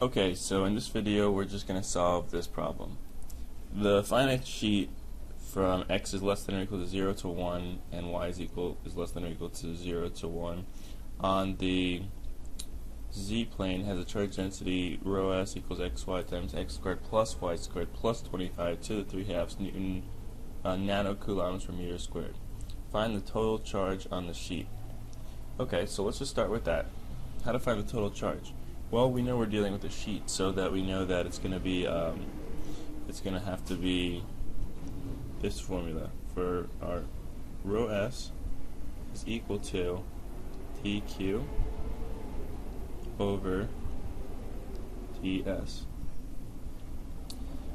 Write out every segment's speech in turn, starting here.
Okay, so in this video we're just going to solve this problem. The finite sheet from x is less than or equal to 0 to 1 and y is less than or equal to 0 to 1 on the z-plane has a charge density rho s equals xy times x squared plus y squared plus 25 to the 3/2 Newton nanocoulombs per meter squared. Find the total charge on the sheet. Okay, so let's just start with that. How to find the total charge? Well, we know we're dealing with a sheet, so that we know that it's going to be, it's going to have to be this formula for our rho s is equal to dq over ds.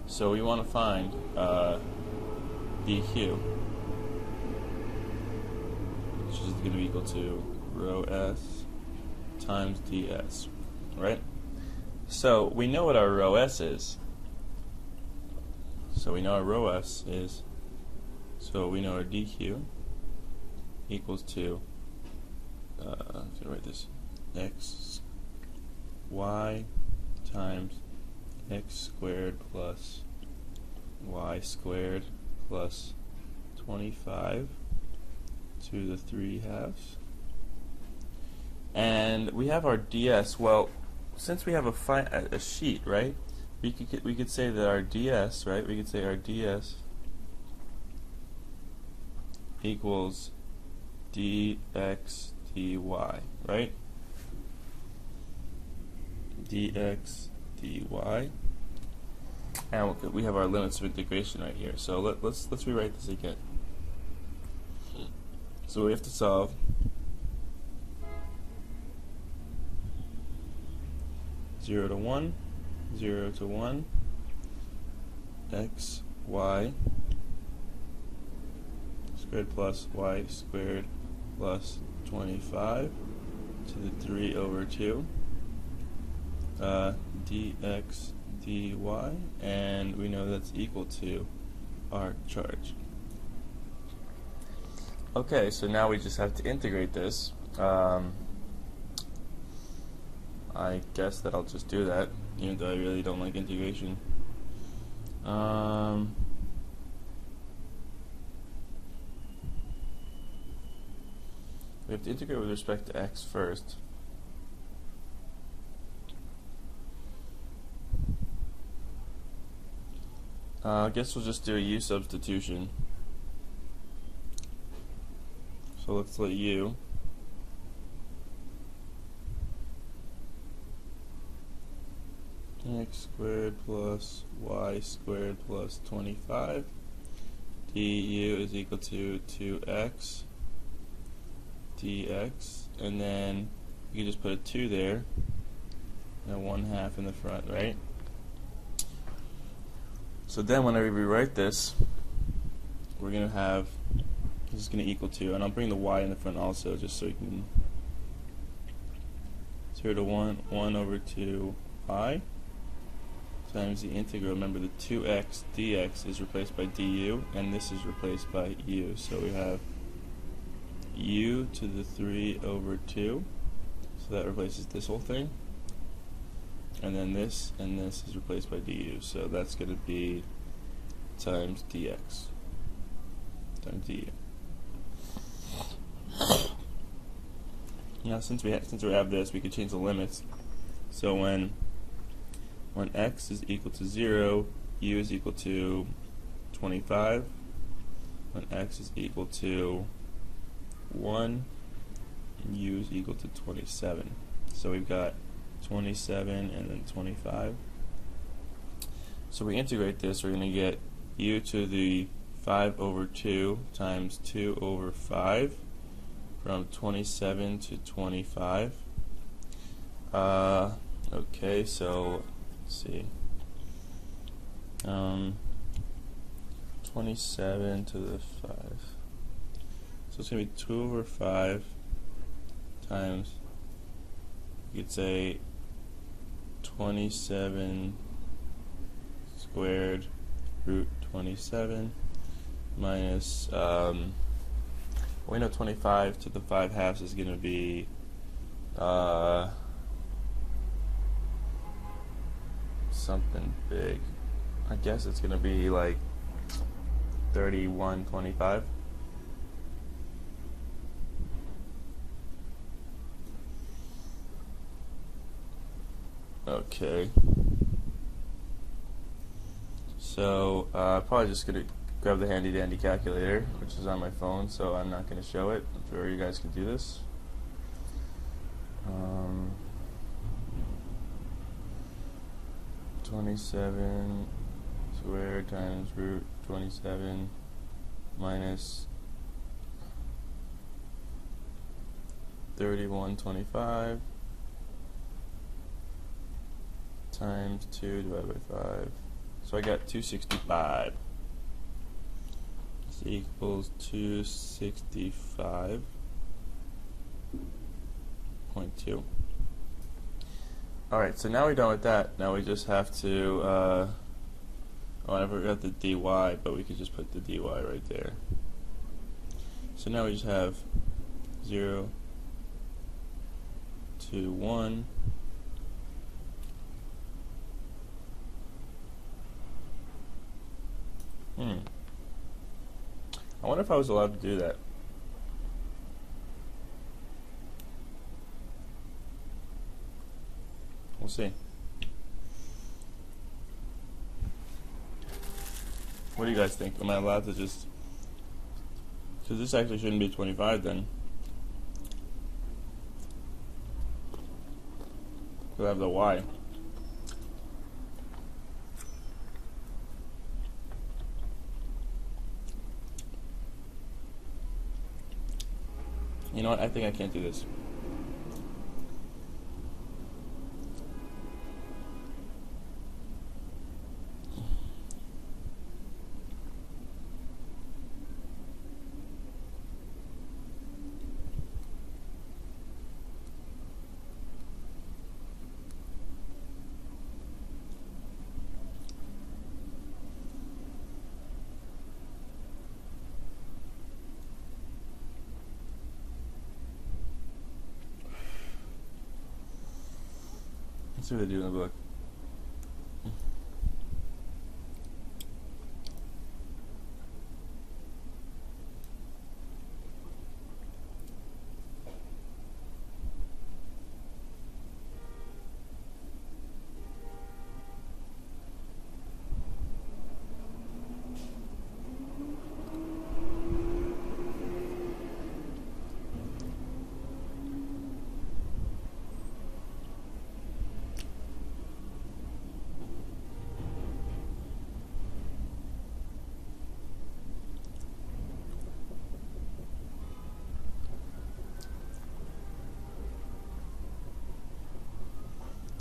So we want to find dq, which is going to be equal to rho s times ds. Right? So we know what our rho s is. So we know our rho s is, so we know our dq equals to, I'm going to write this, x y times x squared plus y squared plus 25 to the 3/2. And we have our ds. Well, since we have a sheet, right? We could say that our ds, right? We could say our ds equals dx dy, right? Dx dy, and we have our limits of integration right here. So let's rewrite this again. So we have to solve 0 to 1, 0 to 1, x, y squared plus y squared plus 25 to the 3 over 2, dx dy, and we know that's equal to our charge. Okay, so now we just have to integrate this. I guess that I'll just do that, even though I really don't like integration. We have to integrate with respect to x first. I guess we'll just do a u substitution. So let's let u x squared plus y squared plus 25 du is equal to 2x dx, and then you can just put a 2 there and a 1/2 in the front, right? So then when I rewrite this, we're going to have, this is going to equal to, and I'll bring the y in the front also just so you can, 0 to 1 over 2y times the integral. Remember, the 2x dx is replaced by du, and this is replaced by u. So we have u to the 3 over 2, so that replaces this whole thing. And then this and this is replaced by du, so that's going to be times dx times du. Now, since we have this, we could change the limits. So when x is equal to 0, u is equal to 25. When x is equal to 1, u is equal to 27. So we've got 27 and then 25. So we integrate this, we're going to get u to the 5 over 2 times 2 over 5 from 27 to 25. Okay, so let's see. 27 to the 5. So it's going to be 2 over 5 times, you could say 27 squared root 27 minus, we know 25 to the 5/2 is going to be something big. I guess it's gonna be like 3125. Okay. So probably just gonna grab the handy dandy calculator, which is on my phone, so I'm not gonna show it. I'm sure you guys can do this. 27 squared times root 27 minus 3125 times 2 divided by 5. So I got 265. This equals 265.2. Alright, so now we're done with that. Now we just have to, oh, I forgot the dy, but we could just put the dy right there. So now we just have 0 to 1. I wonder if I was allowed to do that. We'll see. What do you guys think? Am I allowed to just... Because this actually shouldn't be 25 then. Because I have the y. You know what? I think I can't do this. Let's see what they do in the book.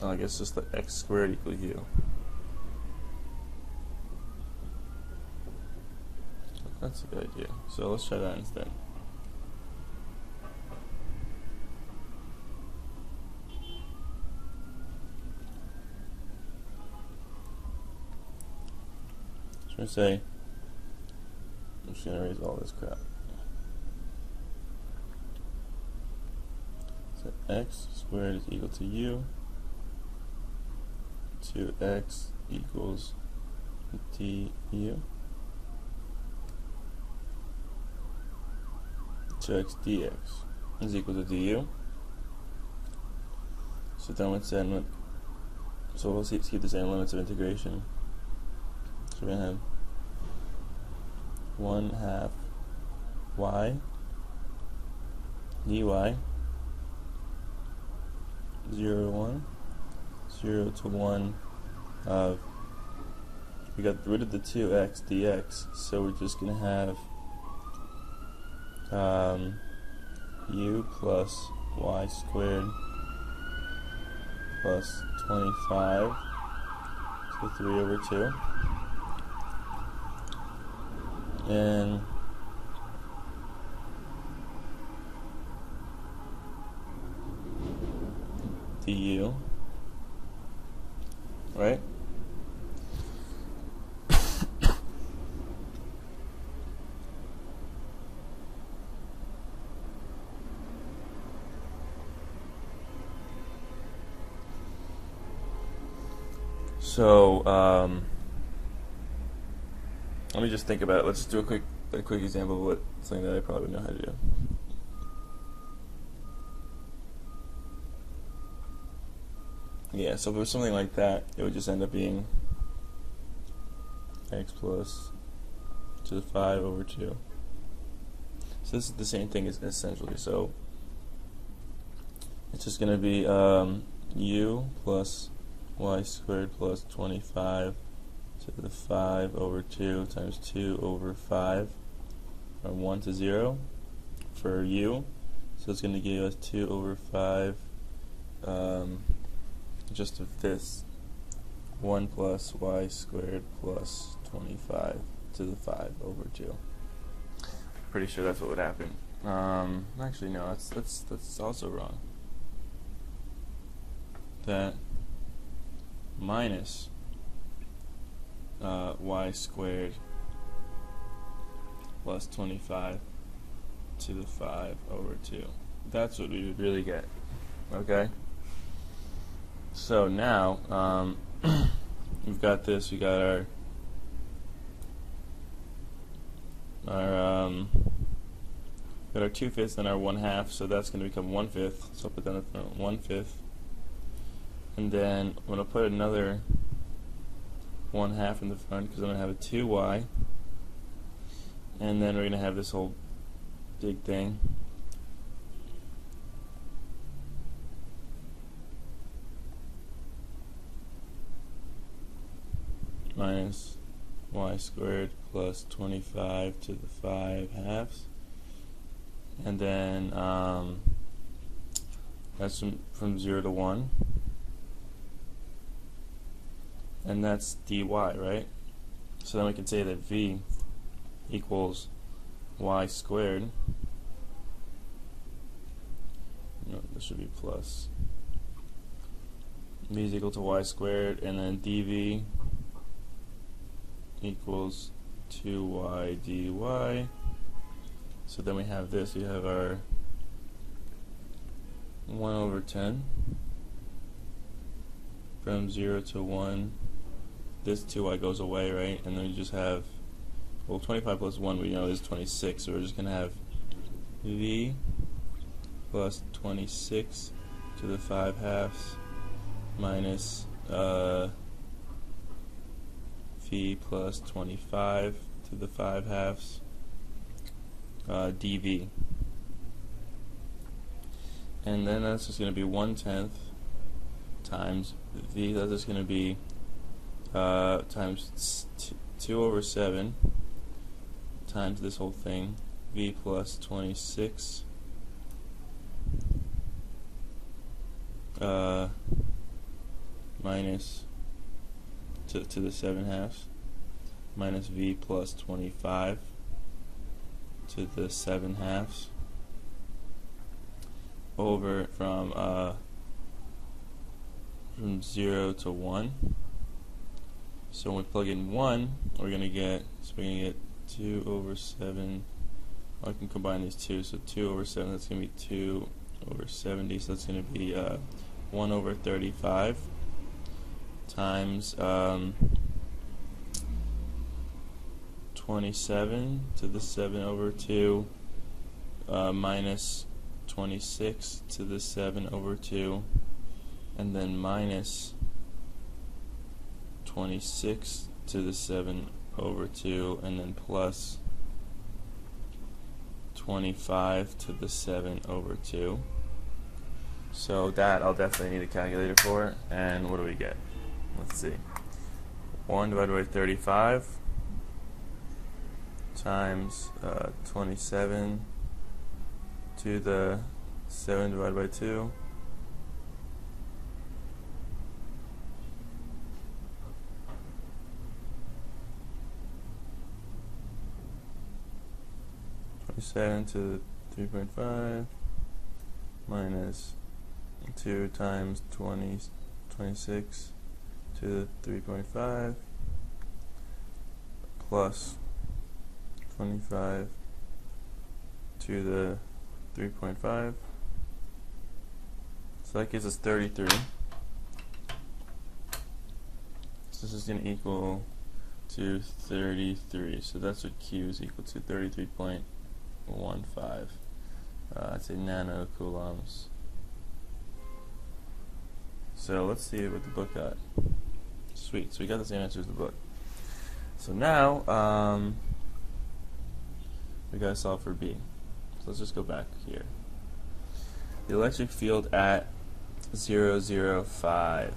Oh, I guess just let x squared equal u. That's a good idea. So let's try that instead. So I'm say, I'm just going to erase all this crap. So x squared is equal to u. 2x equals du. 2x dx is equal to du. So then let's end with, so we'll keep the same limits of integration. So we're going to have 1/2 y dy 0 to 1, 0 to 1 of, we got rid of the 2x dx, so we're just going to have u plus y squared plus 25 to 3 over 2, and du, right? So let me just think about it. Let's just do a quick example of something that I probably know how to do. Yeah, so if it was something like that, it would just end up being x plus to the 5 over 2. So this is the same thing essentially. So it's just going to be u plus y squared plus 25 to the 5 over 2 times 2 over 5 from 1 to 0 for u. So it's going to give us 2 over 5 just of this 1 plus y squared plus 25 to the 5 over 2. Pretty sure that's what would happen. Actually, no, that's also wrong. That minus y squared plus 25 to the 5 over 2. That's what we would really get. Okay? So now, we've got this, we got our 2/5 and our 1/2, so that's going to become 1/5. So I'll put that in front, 1/5. And then I'm going to put another 1/2 in the front because I'm going to have a 2y. And then we're going to have this whole big thing. Minus y squared plus 25 to the 5 halves. And then that's from 0 to 1. And that's dy, right? So then we can say that v equals y squared. No, this should be plus. V is equal to y squared, and then dv equals 2y dy. So then we have this, we have our 1 over 10 from 0 to 1. This 2y goes away, right? And then we just have, well, 25 plus 1 we know is 26, so we're just going to have v plus 26 to the 5 halves minus v plus 25 to the 5 halves dv. And then that's just going to be 1/10 times v, that's just going to be times 2 over 7 times this whole thing, v plus 26 minus to the 7 halves minus v plus 25 to the 7 halves over from 0 to 1. So when we plug in 1, we're going to get 2 over 7. I can combine these two, so 2 over 7, that's going to be 2 over 70, so that's going to be 1 over 35 times 27 to the 7 over 2 minus 26 to the 7 over 2, and then minus 26 to the 7 over 2, and then plus 25 to the 7 over 2. So that I'll definitely need a calculator for. And what do we get? Let's see. 1 divided by 35 times 27 to the 7 divided by 2. To 3.5 minus 2 times 26 to the 3.5 plus 25 to the 3.5. So that gives us 33. this is going to equal to 33. So that's what Q is equal to, 33.15. I'd say nanocoulombs. So let's see what the book got. Sweet, so we got the same answer as the book. So now we gotta solve for B. So let's just go back here. The electric field at 0, 0, 5.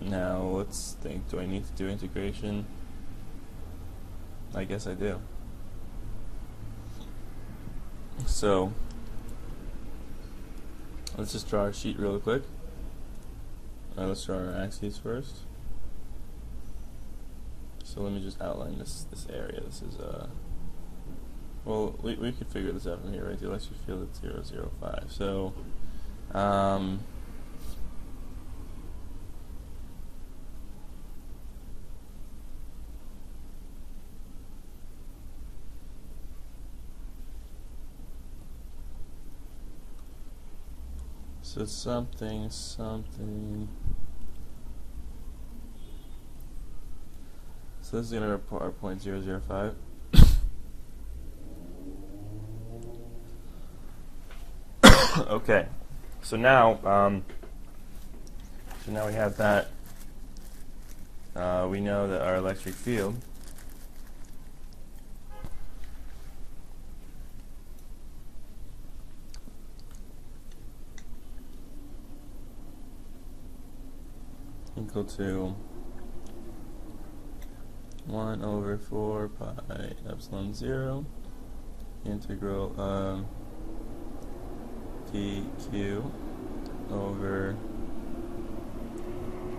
Now let's think, do I need to do integration? I guess I do. So let's just draw our sheet real quick. Let's draw our axes first. So let me just outline this area. This is well, we could figure this out from here, right? The electric field at 0, 0, 5. So so something. So this is going to be our point 0, 0, 5. Okay, so now we have that. We know that our electric field equal to 1 over 4 pi epsilon 0 integral of dq over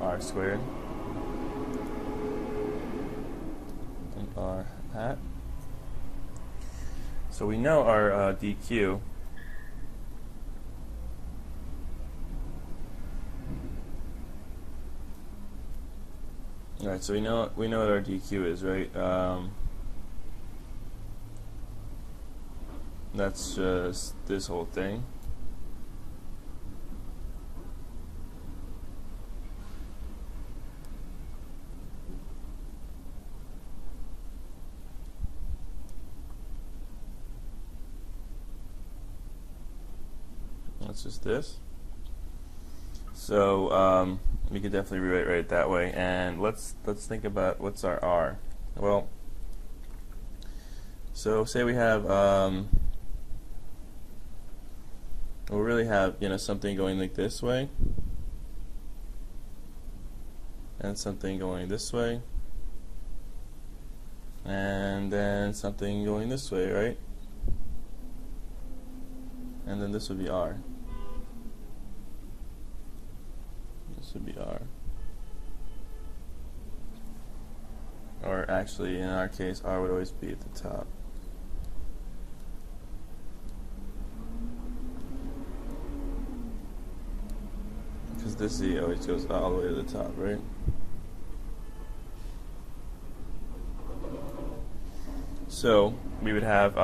r squared and r hat. So we know our dq Alright, so we know what our dq is, right? That's just this whole thing. That's just this. So we could definitely rewrite it that way. And let's think about what's our R. Well, so say we have we'll really have something going like this way, and something going this way, and then something going this way, right? And then this would be R. This would be R. Or actually, in our case, R would always be at the top. Because this Z always goes all the way to the top, right? So we would have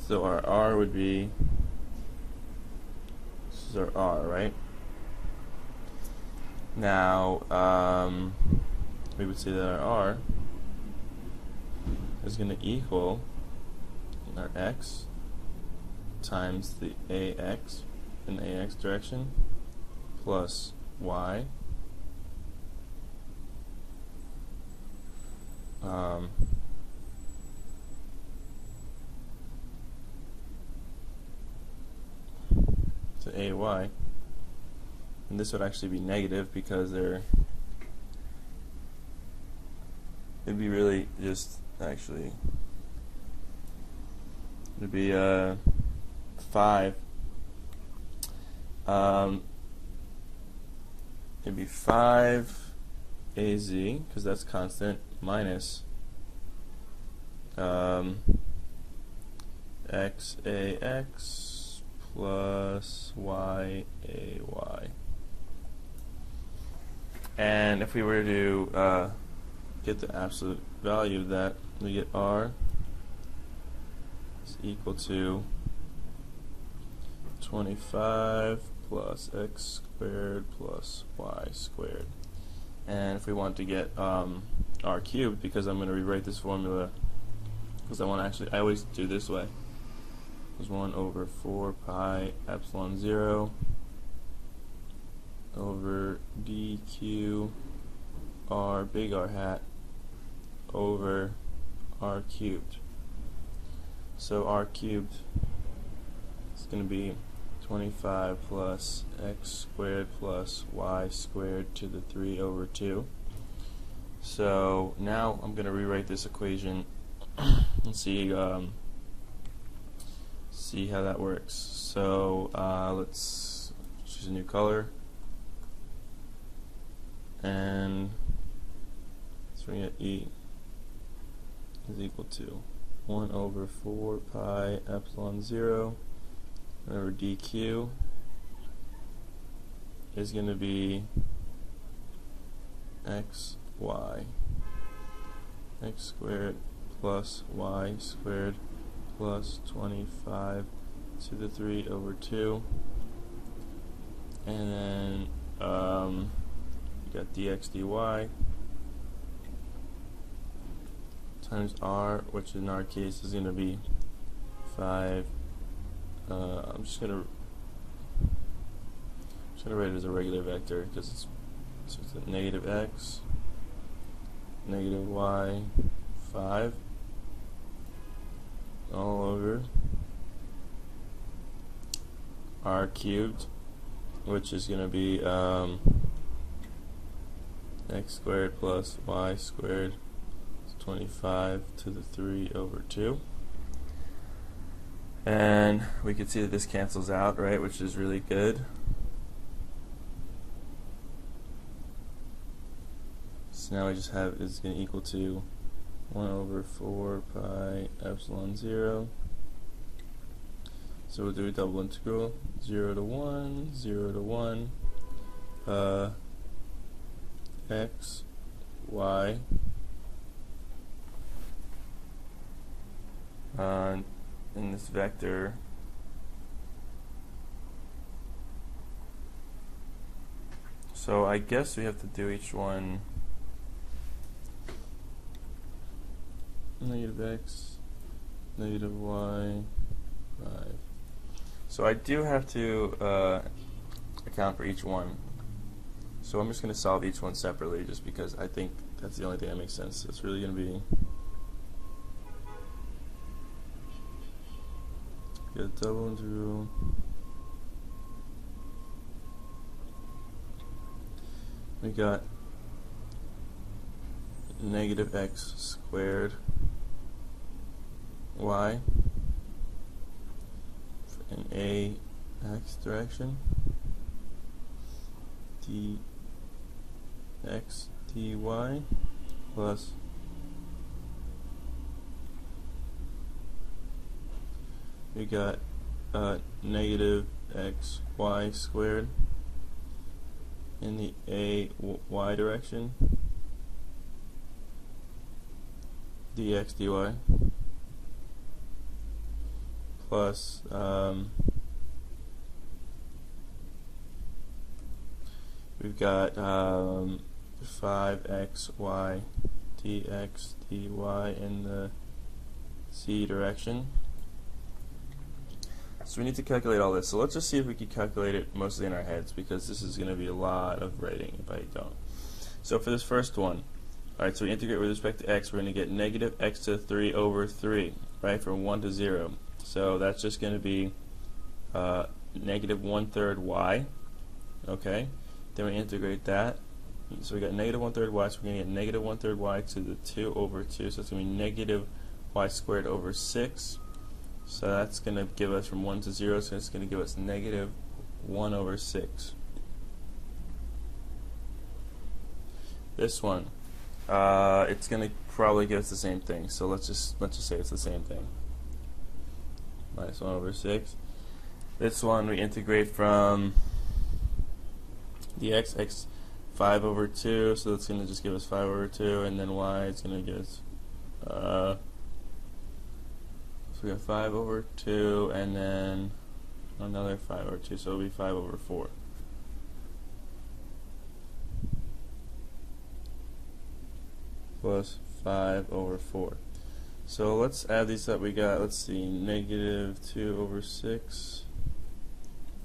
so our R would be, this is our R, right? Now we would say that our R is going to equal our X times the AX in the AX direction plus Y to AY, and this would actually be negative because it'd be really just actually it'd be 5. It'd be 5 AZ because that's constant minus XAX plus YAY. And if we were to get the absolute value of that, we get R is equal to 25 plus x squared plus y squared. And if we want to get r cubed, because I'm going to rewrite this formula, because I always do this way, is 1 over 4 pi epsilon 0 over dq r big R hat over r cubed. So r cubed is going to be 25 plus x squared plus y squared to the 3 over 2. So now I'm going to rewrite this equation and see how that works. So let's choose a new color, and so we get E is equal to 1 over 4 pi epsilon 0 over dq is going to be x squared plus y squared plus 25 to the 3 over 2, and then we got dx dy times r, which in our case is going to be 5. I'm just gonna write it as a regular vector because it's a negative x, negative y, 5 all over r cubed, which is going to be x squared plus y squared is 25 to the 3 over 2. And we can see that this cancels out, right, which is really good. So now we just have is going to equal to 1 over 4 pi epsilon 0. So we'll do a double integral, 0 to 1, 0 to 1, x, y, in this vector so I guess we have to do each one negative x, negative y, 5. So I do have to account for each one. So I'm just going to solve each one separately just because I think that's the only thing that makes sense. It's really going to be get double integral we got negative x squared y in a x direction, dx dy plus we got negative x y squared in the a y direction, dx dy plus we've got 5xy dx dy in the z direction. So we need to calculate all this. So let's just see if we can calculate it mostly in our heads, because this is going to be a lot of writing if I don't. So for this first one, alright, so we integrate with respect to x, we're going to get negative x to the 3 over 3, right, from 1 to 0. So that's just going to be negative 1/3 y, okay? Then we integrate that. So we got negative 1/3 y, so we're going to get negative 1/3 y to the 2 over 2, so it's going to be negative y squared over 6. So that's going to give us from 1 to 0, so it's going to give us negative 1 over 6. This one, it's going to probably give us the same thing. So let's just say it's the same thing. Minus 1 over 6. This one we integrate from the x 5 over 2, so that's going to just give us 5 over 2, and then y is going to give us so we got 5 over 2, and then another 5 over 2, so it'll be 5 over 4. Plus 5 over 4. So let's add these up. We got, let's see, negative 2 over 6,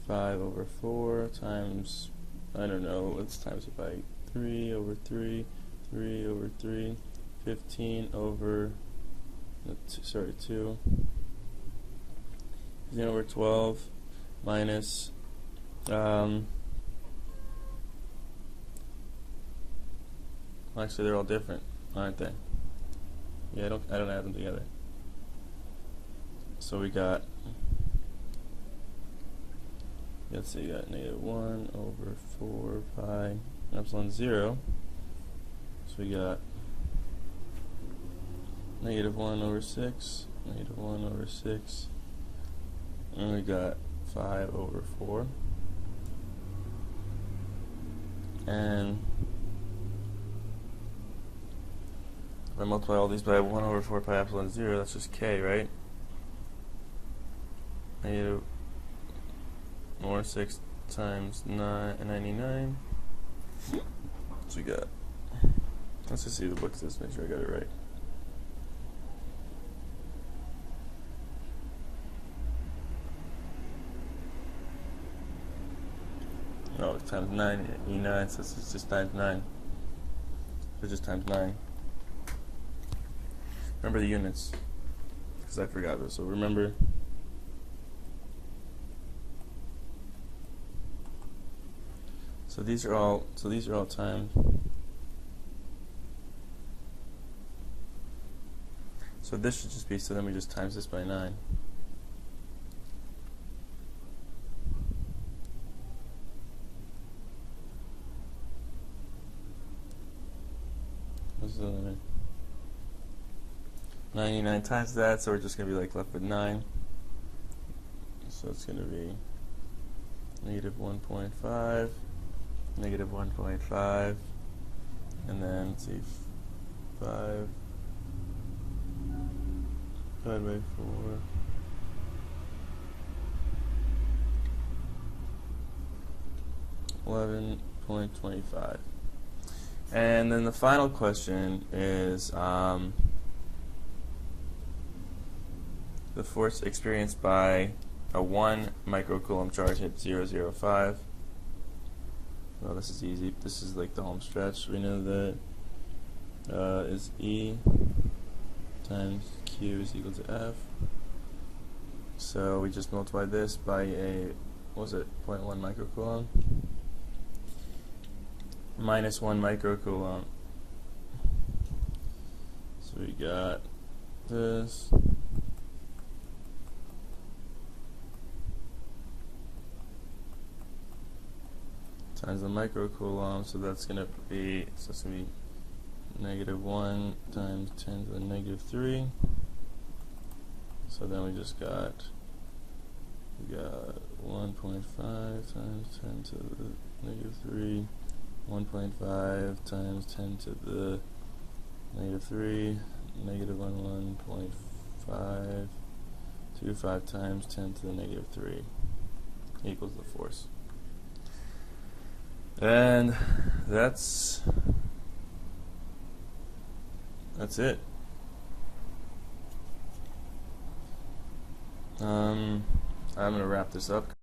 5 over 4 times, I don't know, let's times it by 3 over 3, 3 over 3, 15 over, 2, 15 over 12 minus, actually they're all different, aren't they? Yeah, I don't add them together. So we got, let's see, you got negative 1 over 4 pi epsilon 0. So we got negative 1 over 6, negative 1 over 6, and we got 5 over 4. And if I multiply all these by 1 over 4 pi epsilon 0, that's just k, right? Negative 1 over 6 times 99. So we got, let's just see the book says, make sure I got it right. Oh, it's times 99, so it's just times 9. So just times 9. Remember the units, because I forgot this. So remember, so these are all times. So this should just be, so then we just times this by 9. What's the limit? 99 times that, so we're just going to be like left with 9. So it's going to be negative 1.5, negative 1.5, and then let's see, 5 divided by 4. $11.25. And then the final question is the force experienced by a 1 microcoulomb charge at 0.05. Well, this is easy. This is like the home stretch. We know that is E times Q is equal to F. So we just multiply this by a, what was it, 0.1 microcoulomb? Minus 1 microcoulomb. So we got this times the microcoulomb, so that's going to be, so it's going to be negative 1 times 10 to the negative 3. So then we just got, 1.5 times 10 to the negative 3, 1.5 times 10 to the negative 3, negative 1.5, 25 times 10 to the negative 3 equals the force. And that's it. I'm going to wrap this up.